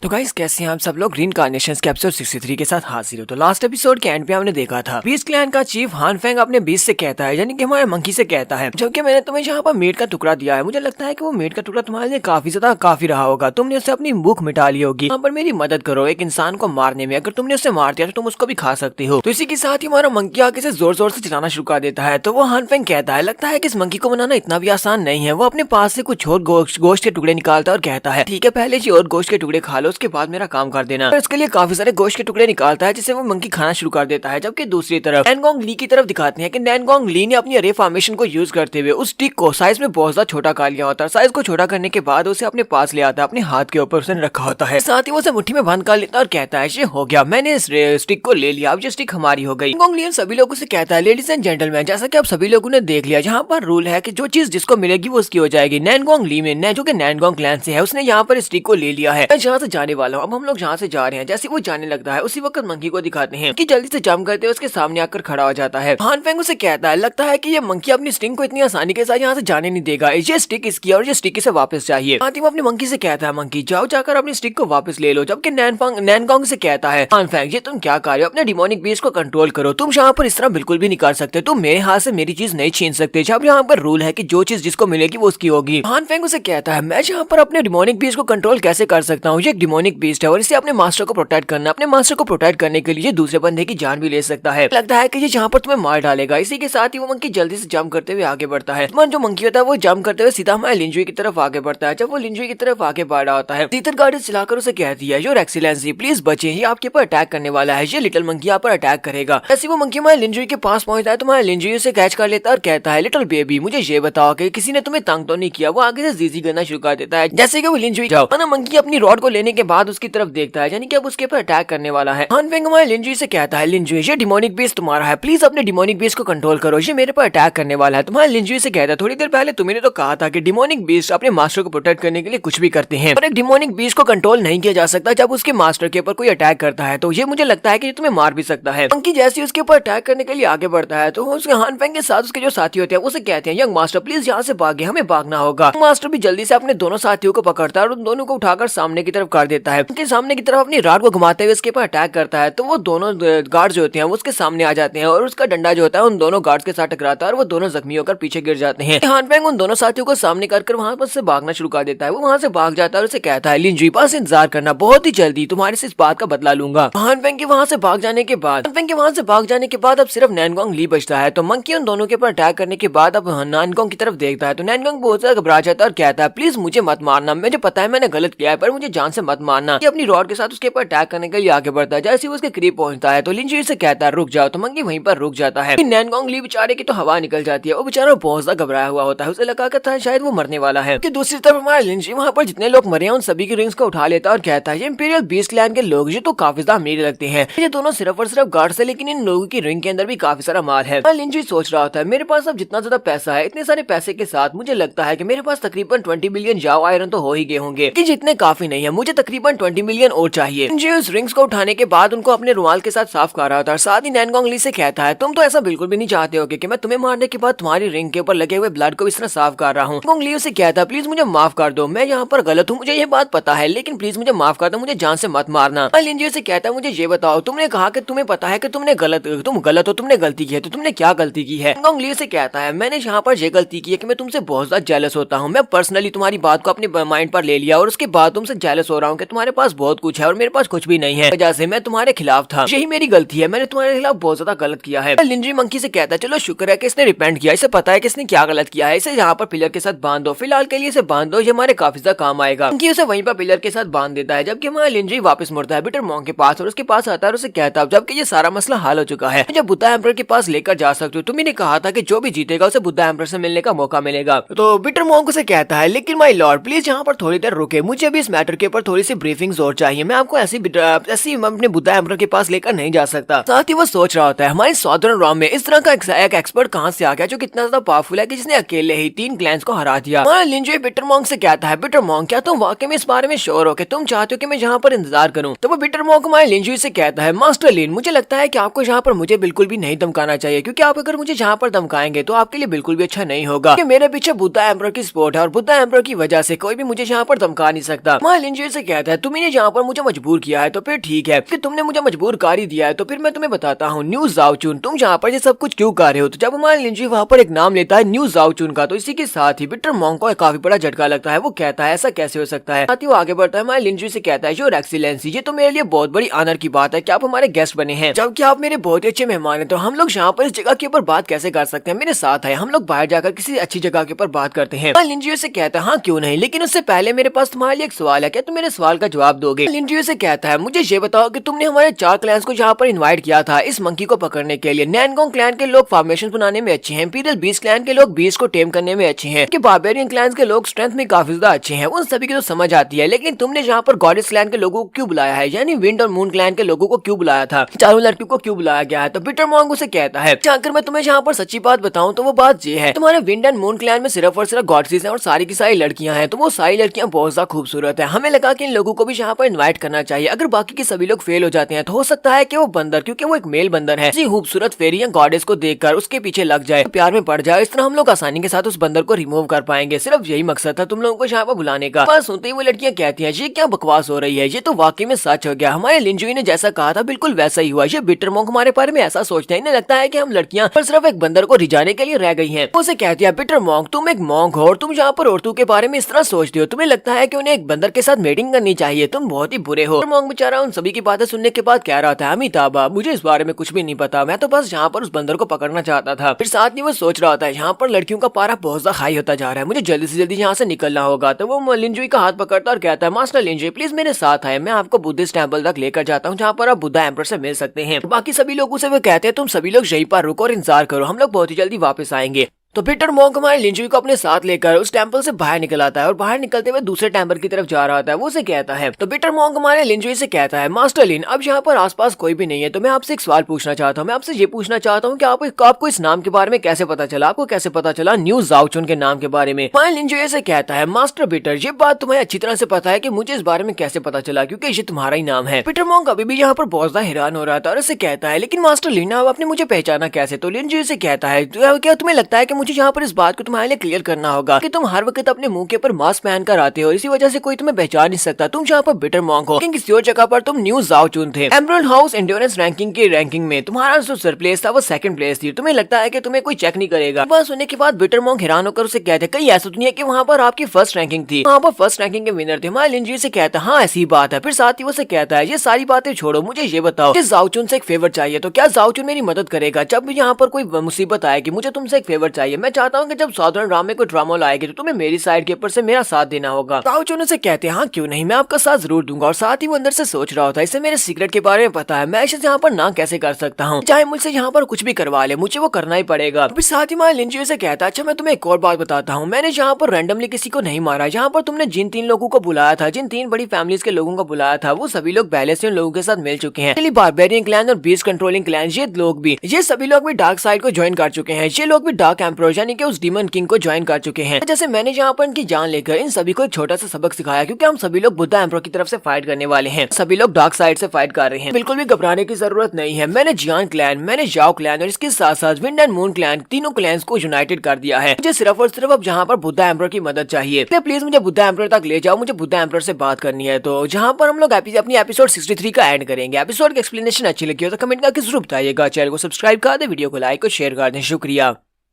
तो गाइस कैसे हैं आप सब लोग। रीइंकार्नेशंस के एपिसोड 63 के साथ हाजिर हो। तो लास्ट एपिसोड के एंड पे हमने देखा था बीस्ट क्लैन का चीफ हान फेंग अपने बीस्ट से कहता है, यानी कि हमारे मंकी से कहता है, जबकि मैंने तुम्हें यहाँ पर मीट का टुकड़ा दिया है, मुझे लगता है कि वो मीट का टुकड़ा तुम्हारे लिए काफी ज्यादा काफी रहा होगा, तुमने उससे अपनी भूख मिटा ली होगी। यहाँ पर मेरी मदद करो एक इंसान को मारने में, अगर तुमने उसे मार दिया तो तुम उसको भी खा सकती हो। तो इसी के साथ ही हमारा मंकी आगे से जोर जोर से चलाना शुरू कर देता है। तो वो हान फेंग कहता है, लगता है कि इस मंकी को बनाना इतना भी आसान नहीं है। वो अपने पास से कुछ और गोश्त के टुकड़े निकालता है और कहता है, ठीक है पहले जी और गोश्त के टुकड़े खा लो, उसके बाद मेरा काम कर देना। इसके लिए काफी सारे गोश्त के टुकड़े निकालता है जिसे वो मंकी खाना शुरू कर देता है। जबकि दूसरी तरफ नैनगोंग ली की तरफ दिखाते हैं कि नैनगोंग ली ने अपनी रे फॉर्मेशन को यूज करते हुए उस स्टिक को साइज में बहुत ज्यादा छोटा कर लिया होता है। साइज को छोटा करने के बाद उसे अपने पास ले आता है, अपने हाथ के ऊपर उसने रखा होता है, साथ ही वो उसे मुट्ठी में बंद कर लेता है और कहता है ये हो गया, मैंने इस स्टिक को ले लिया, अब ये स्टिक हमारी हो गई। नैनगोंग ली सभी लोगों से कहता है, लेडीज एंड जेंटलमैन, जैसा कि आप सभी लोगों ने देख लिया, यहाँ पर रूल है कि जो चीज जिसको मिलेगी वो उसकी हो जाएगी। नैनगोंग ली में जो कि नैनगोंग क्लैन से है, उसने यहाँ पर स्टिक को ले लिया है। मैं जहाँ से जाने वाला हूँ, अब हम लोग जहाँ से जा रहे हैं। जैसे वो जाने लगता है उसी वक्त मंकी को दिखाते हैं कि जल्दी से जंप करते हुए उसके सामने आकर खड़ा हो जाता है। हान फेंग उसे कहता है, लगता है कि ये मंकी अपनी स्टिंग को इतनी आसानी के साथ यहाँ से जाने नहीं देगा, ये स्टिक इसकी और ये स्टिक इसे वापस चाहिए। हाथी वो अपने मंकी से कहता है, मंकी जाओ जाकर अपनी स्टिक को वापस ले लो। जबकि नैनगोंग से कहता है, हान फेंग ये तुम क्या कर रहे हो, अपने डिमोनिक बीस्ट को कंट्रोल करो, तुम यहाँ पर इस तरह बिल्कुल भी नहीं कर सकते, तुम मेरे हाथ से मेरी चीज नहीं छीन सकते। जब यहाँ पर रूल है कि जो चीज जिसको मिलेगी वो उसकी होगी। हान फेंग उसे कहता है, मैं यहाँ पर अपने डिमोनिक बीस्ट को कंट्रोल कैसे कर सकता हूँ, ये एक डिमोनिक बीस्ट है और इसे अपने मास्टर को प्रोटेक्ट करना, अपने मास्टर को प्रोटेक्ट करने के लिए दूसरे बंदे की जान भी ले सकता है। लगता है कि ये यहाँ पर तुम्हें मार डालेगा। इसी के साथ ही वो मंकी जल्दी से जंप करते हुए आगे बढ़ता है। जो मंकी होता है वो जंप करते हुए सीधा हमारे लिंजुई की तरफ आगे बढ़ता है। जब वो लिंजुई की तरफ आगे बढ़ रहा होता है, तीतर गाड़ी चलाकर उसे कहती है, योर एक्सीलेंसी प्लीज बचे, ये आपके ऊपर अटैक करने वाला है, ये लिटिल मंकी यहाँ पर अटैक करेगा। ऐसे वो मंकी हमारे लिंजुई के पास पहुंचता है तो हमारे लिंजुई उसे कैच कर लेता है और कहता है, लिटिल बेबी मुझे ये बताओ कि किसी ने तुम्हें तंग तो नहीं किया। वो आगे से जीजी करना शुरू कर देता है। जैसे कि वो लिंजुई जाओ मंकी अपनी रॉड को लेने के बाद उसकी तरफ देखता है, यानी कि अब उसके ऊपर अटैक करने वाला है। हान फेंग हमारे लिंजुई से कहता है, लिंजुई ये डिमोनिक बीस्ट तुम्हारा है, प्लीज अपने डिमोनिक बीस्ट को कंट्रोल करो, ये मेरे पर अटैक करने वाला है। तुम्हारे लिंजुई से कहता है, थोड़ी देर पहले तुमने तो कहा था कि डिमोनिक बीस्ट अपने मास्टर को प्रोटेक्ट करने के लिए कुछ भी करते हैं, और एक डिमोनिक बीस्ट को कंट्रोल नहीं किया जा सकता जब उसके मास्टर के ऊपर कोई अटैक करता है, तो ये मुझे लगता है कि ये तुम्हें मार भी सकता है। मंकी जैसे उसके ऊपर अटैक करने के लिए आगे बढ़ता है तो उसके हान फेंग के साथ उसके जो साथी होते हैं उसे कहते हैं, यंग मास्टर प्लीज यहाँ से भागे, हमें भागना होगा। मास्टर भी जल्दी से अपने दोनों साथियों को पकड़ता है और उन दोनों को उठाकर सामने की तरफ कर देता है। उनके सामने की तरफ अपनी रॉड को घुमाते हुए उसके ऊपर अटैक करता है तो वो दोनों गार्ड जो होते हैं वो उसके सामने आ जाते हैं और उसका डंडा जो होता है उन दोनों गार्ड्स के साथ टकराता है और वो दोनों जख्मी होकर पीछे गिर जाते हैं। हान फेंग उन दोनों साथियों को सामने कर वहां पर से भागना शुरू कर देता है। वो वहां से भाग जाता है और उसे कहता है, लिंजुई पास इंतजार करना, बहुत ही जल्दी तुम्हारे से इस बात का बदला लूंगा। हान फेंग के वहां से भाग जाने के बाद अब सिर्फ नैनगोंग ली बचता है। तो मंकी उन दोनों के ऊपर अटैक करने के बाद अब नैनगोंग की तरफ देखता है तो नैनगोंग बहुत ज्यादा घबरा जाता है और कहता है, प्लीज मुझे मत मारना, मुझे पता है मैंने गलत किया है पर मुझे जान से मत मारना। अपनी रॉड के साथ उसके ऊपर अटैक करने के लिए आगे बढ़ता है। जैसे ही उसके करीब पहुंचता है तो लिंजुई से कहता है, रुक जाओ। तो मंकी वहीं पर रुक जाता है। नैनगोंग ली बेचारे की तो हवा निकल जाती है, वो बेचारा बहुत ज्यादा घबराया हुआ होता है, उसे लगा था शायद वो मरने वाला है। कि दूसरी तरफ हमारा लिंजुई वहाँ पर जितने लोग मरे हैं उन सभी की रिंग्स को उठा लेता है और कहता है, ये इंपीरियल बीस्ट क्लैन के लोग ये तो काफी ज्यादा अमीर लगते हैं, ये दोनों सिर्फ और सिर्फ गार्ड्स है, लेकिन इन लोगों की रिंग के अंदर भी काफी सारा माल है। लिंजुई सोच रहा होता है, मेरे पास अब जितना ज्यादा पैसा है, इतने सारे पैसे के साथ मुझे लगता है कि मेरे पास तकरीबन 20 बिलियन जाओ आयरन तो हो ही गए होंगे, कि जितने काफी नहीं है, मुझे तकरीबन 20 मिलियन और चाहिए। लिंजुई उस रिंग्स को उठाने के बाद उनको अपने रुमाल के साथ साफ कर रहा था और साथ ही नैनगोंग ली से कहता है, तुम तो ऐसा बिल्कुल भी नहीं चाहते हो कि मैं तुम्हें मारने के बाद तुम्हारी रिंग के ऊपर लगे हुए ब्लड को इस तरह साफ कर रहा हूँ। नैनगोंग ली उसे कहता है, प्लीज मुझे माफ कर दो, मैं यहाँ पर गलत हूँ, मुझे ये बात पता है, लेकिन प्लीज मुझे माफ कर दो, मुझे जान से मत मारना। लिंजुई से कहता है, मुझे ये बताओ, तुमने कहा कि तुम्हें पता है कि तुम गलत हो, तुमने गलती की है, तो तुमने क्या गलती की है। नैनगोंग ली से कहता है, मैंने यहाँ पर ये गलती की है कि मैं तुमसे बहुत ज्यादा जेलस होता हूँ, मैं पर्सनली तुम्हारी बात को अपने माइंड पर ले लिया और उसके बाद तुमसे जेलस हो रहा हूँ कि तुम्हारे पास बहुत कुछ है और मेरे पास कुछ भी नहीं है, वजह से मैं तुम्हारे खिलाफ था, यही मेरी गलती है, मैंने तुम्हारे खिलाफ बहुत ज्यादा गलत किया है। लिंजुई मंकी से कहता है, चलो शुक्र है कि इसने रिपेंट किया, इसे पता है कि इसने क्या गलत किया है, इसे यहाँ पर पिलर के साथ बांध दो, फिलहाल के लिए इसे बांध दो, ये हमारे काफी ज्यादा काम आएगा। मंकी उसे वहीं पर पिलर के साथ बांध देता है। जबकि हमारा लिंजुई वापस मुड़ता है बिटर मॉन्क के पास और उसके पास आता है और उसे कहता है, जबकि ये सारा मसला हल हो चुका है, मुझे बुद्धा एम्परर के पास लेकर जा सकते हो, तुमने कहा था कि जो भी जीतेगा उसे बुद्धा एम्परर से मिलने का मौका मिलेगा। तो बिटर मॉन्क उसे कहता है, लेकिन माय लॉर्ड प्लीज यहाँ पर थोड़ी देर रुके, मुझे अभी इस मैटर के ऊपर थोड़ी सी ब्रीफिंग और चाहिए, मैं आपको ऐसी अपने बुद्धा एम्परर के पास लेकर नहीं जा सकता। साथ ही वो सोच रहा होता है, हमारे सॉदर्न रॉम में इस तरह का एक एक्सपर्ट कहाँ से आ गया जो कितना ज्यादा पावरफुल है कि जिसने अकेले ही 3 क्लैंस को हरा दिया। हमारा लिंजुई बिटर मॉन्क से कहता है, बिटर मॉन्क क्या तुम वाकई में इस बारे में श्योर हो कि तुम चाहते हो कि मैं यहाँ पर इंतजार करूँ। तो वो बिटर मॉन्क हमारे लिंजुई से कहता है, मास्टर लिन मुझे लगता है कि आपको यहाँ पर मुझे बिल्कुल भी नहीं धमकाना चाहिए, क्योंकि आप अगर मुझे यहाँ पर धमकाएंगे तो आपके लिए बिल्कुल भी अच्छा नहीं होगा, कि मेरे पीछे बुद्धा एम्परर की सपोर्ट है और बुद्धा एम्परर की वजह से कोई भी मुझे यहाँ पर धमका नहीं सकता। हमारे लिंजुई से कहता है तुम्हें जहाँ पर मुझे मजबूर किया है तो फिर ठीक है कि तुमने मुझे मजबूर कर ही दिया है, तो फिर मैं तुम्हें बताता हूँ न्यू जाओचुन, तुम जहाँ पर ये सब कुछ क्यों कर रहे हो। तो जब हमारा लिंजी वहाँ पर एक नाम लेता है न्यू जाओचुन का, तो इसी के साथ ही विक्टर मोंग को काफी बड़ा झटका लगता है। वो कहता है ऐसा कैसे हो सकता है। साथ ही वो आगे बढ़ता है, हमारे लिंजी से कहता है योर एक्सीलेंसी, ये तो मेरे लिए बहुत बड़ी ऑनर की बात है कि आप हमारे गेस्ट बने हैं, जबकि आप मेरे बहुत ही अच्छे मेहमान हैं। तो हम लोग यहाँ पर इस जगह के ऊपर बात कैसे कर सकते हैं, मेरे साथ है, हम लोग बाहर जाकर किसी अच्छी जगह के ऊपर बात करते हैं। लिंजी से कहता है हाँ क्यों नहीं, लेकिन उससे पहले मेरे पास तुम्हारे लिए एक सवाल है, क्या तुम मेरे सवाल का जवाब दोगे। लिंजी से कहता है मुझे ये बताओ कि तुमने हमारे 4 क्लैंस को यहाँ पर इनवाइट किया था इस मंकी को पकड़ने के लिए। नैनगोंग क्लैन के लोग फॉर्मेशन बनाने में अच्छे हैं, इंपीरियल बीस्ट क्लैन के लोग बीस्ट को टेम करने में अच्छे हैं, कि बारबेरियन क्लैंस के लोग स्ट्रेंथ में काफी ज्यादा अच्छे हैं, उन सभी की तो समझ आती है। लेकिन तुमने यहाँ पर गॉडेस क्लैन के लोगों को क्यों बुलाया है, यानी विंड और मून क्लैन के लोगों को क्यों बुलाया था, चारों लड़कियों को क्यों बुलाया गया है। तो विक्टर मोंग उसे कहता है अगर मैं तुम्हें यहाँ पर सच्ची बात बताऊं तो वो बात ये है, तुम्हारे विंड एंड मून क्लैन में सिर्फ और सिर्फ गॉडेसेस हैं और सारी की सारी लड़कियां हैं, तो वो सारी लड़कियां बहुत ज्यादा खूबसूरत है। हमें लगा कि इन लोगों को भी यहाँ पर इन्वाइट करना चाहिए। अगर बाकी के सभी लोग फेल हो जाते हैं तो हो सकता है कि वो बंदर, क्योंकि वो एक मेल बंदर है, खूबसूरत फेरी या गॉडेस को देखकर उसके पीछे लग जाए, तो प्यार में पड़ जाए। इस तरह हम लोग आसानी के साथ उस बंदर को रिमूव कर पाएंगे। सिर्फ यही मकसद था तुम लोगों को यहाँ पर बुलाने का। बस सुनते ही वो लड़कियां कहती हैं ये क्या बकवास हो रही है, ये तो वाकई में सच हो गया, हमारे लिंजुई ने जैसा कहा था बिल्कुल वैसा ही हुआ। ये विक्टर मोंग हमारे बारे में ऐसा सोचते हैं, इन्हें लगता है कि हम लड़कियां पर सिर्फ एक बंदर को रिझाने के लिए रह गई हैं। उसे कहती है विक्टर मोंग तुम एक मोंग हो और तुम यहाँ पर औरतों के बारे में इस तरह सोचते हो, तुम्हें लगता है कि उन्हें एक बंदर के साथ मेटिंग करनी चाहिए, तुम बहुत ही बुरे हो। मोंग बेचारा उन सभी की बातें सुनने के बाद कह रहा था अमिताभा मुझे इस बारे में कुछ भी नहीं पता, मैं तो बस यहाँ पर उस बंदर को पकड़ना चाहता था। फिर साथ ही वो सोच रहा था यहाँ पर लड़कियों का पारा बहुत ज्यादा हाई होता जा रहा है, मुझे जल्दी से जल्दी यहाँ से निकलना होगा। तो वो लिंजुई का हाथ पकड़ता और कहता है मास्टर लिंजुई प्लीज मेरे साथ आए, मैं आपको बुद्धिस्ट टेंपल तक लेकर जाता हूँ जहाँ पर आप बुद्धा एम्पर से मिल सकते हैं। बाकी सभी लोगों से वो कहते हैं तुम सभी लोग यहीं पर रुको और इंतजार करो, हम लोग बहुत ही जल्दी वापस आएंगे। तो विक्टर मोंग हमारे लिंजुई को अपने साथ लेकर उस टेंपल से बाहर निकल आता है और बाहर निकलते हुए दूसरे टेंपल की तरफ जा रहा था। वो उसे कहता है तो विक्टर मोंग हमारे लिंजुई से कहता है मास्टर लिन अब यहाँ पर आसपास कोई भी नहीं है, तो मैं आपसे एक सवाल पूछना चाहता हूँ। मैं आपसे ये पूछना चाहता हूँ कि आपको इस नाम के बारे में कैसे पता चला, आपको कैसे पता चला न्यू जाओचुन के नाम के बारे में। हमारे लिंजुई से कहता है मास्टर विक्टर ये बात तुम्हें अच्छी तरह से पता है कि मुझे इस बारे में कैसे पता चला, क्योंकि ये तुम्हारा ही नाम है। विक्टर मोंग अभी भी यहाँ पर बहुत ज्यादा हैरान हो रहा था और उसे कहता है लेकिन मास्टर लिन आपने मुझे पहचाना कैसे। तो लिंजुई से कहता है क्या तुम्हें लगता है कि मुझे यहाँ पर इस बात को तुम्हारे लिए क्लियर करना होगा कि तुम हर वक्त अपने मुंह के ऊपर मास्क पहनकर आते हो, इसी वजह से कोई तुम्हें पहचान नहीं सकता। तुम जहाँ पर विक्टर मोंग हो लेकिन किसी और जगह पर तुम न्यू जाओचुन थे। एमरल्ड हाउस एंड्योरेंस रैंकिंग की रैंकिंग में तुम्हारा जो सर प्लेस था वो सेकंड प्लेस थी। तुम्हें लगता है कि तुम्हें कोई चेक नहीं करेगा। बस सुनने के बाद विक्टर मोंग हैरान होकर उसे कहते कहीं ऐसा तो नहीं है कि वहाँ पर आपकी फर्स्ट रैंकिंग थी, वहाँ पर फर्स्ट रैंकिंग के विनर थे। हमारे लिंजुई से कहता है हाँ ऐसी बात है। फिर साथ ही वो से कहता है ये सारी बातें छोड़ो, मुझे ये बताओ कि जाओचुन से एक फेवर चाहिए, तो क्या जाओचुन मेरी मदद करेगा जब भी यहाँ पर कोई मुसीबत आएगी। मुझे तुमसे एक फेवर चाहिए, मैं चाहता हूँ कि जब साधारण राम में कोई ड्रामा लाएगी तो तुम्हें मेरी साइड के ऊपर से मेरा साथ देना होगा। जाओचुन से कहते हैं हाँ क्यों नहीं, मैं आपका साथ जरूर दूंगा। और साथ ही वो अंदर से सोच रहा होता है इसे मेरे सीक्रेट के बारे में पता है, मैं इसे यहाँ पर ना कैसे कर सकता हूँ, चाहे मुझसे यहाँ पर कुछ भी करवा ले मुझे वो करना ही पड़ेगा। फिर साथ ही हमारे लिंजुई से कहता है अच्छा मैं तुम्हें एक और बात बताता हूँ, मैंने यहाँ पर रैंडमली किसी को नहीं मारा। यहाँ पर तुमने जिन 3 लोगों को बुलाया था, जिन 3 बड़ी फैमिलीज के लोगों को बुलाया था, वो सभी लोग पहले से उन लोगों के साथ मिल चुके हैं। बारबेरियन क्लैन और बीस्ट कंट्रोलिंग क्लैन ये सभी लोग भी डार्क साइड को ज्वाइन कर चुके हैं। ये लोग भी डार्क एम्परर यानी कि उस डीमन किंग को ज्वाइन कर चुके हैं। जैसे मैंने यहाँ पर इनकी जान लेकर इन सभी को एक छोटा सा सबक सिखाया, क्योंकि हम सभी लोग बुद्धा एम्परर की तरफ से फाइट करने वाले हैं, सभी लोग डार्क साइड से फाइट कर रहे हैं, बिल्कुल भी घबराने की जरूरत नहीं है। मैंने जियान क्लैन, मैंने जाओ क्लैन और इसके साथ साथ विंड एंड मून क्लैन, तीनों क्लैंस को यूनाइटेड कर दिया है। मुझे सिर्फ और सिर्फ अब जहाँ पर बुद्धा एम्परर की मदद चाहिए, प्लीज मुझे बुद्धा एम्परर तक ले जाओ, मुझे बुद्धा एम्परर से बात करनी है। तो जहाँ पर हम लोग अपनी एपिसोड 63 का एंड करेंगे। एपिसोड की एक्सप्लेनेशन अच्छी लगी हो तो कमेंट करके जरूर बताइएगा। चैनल को सब्सक्राइब कर दे, वीडियो को लाइक और शेयर कर दें। शुक्रिया।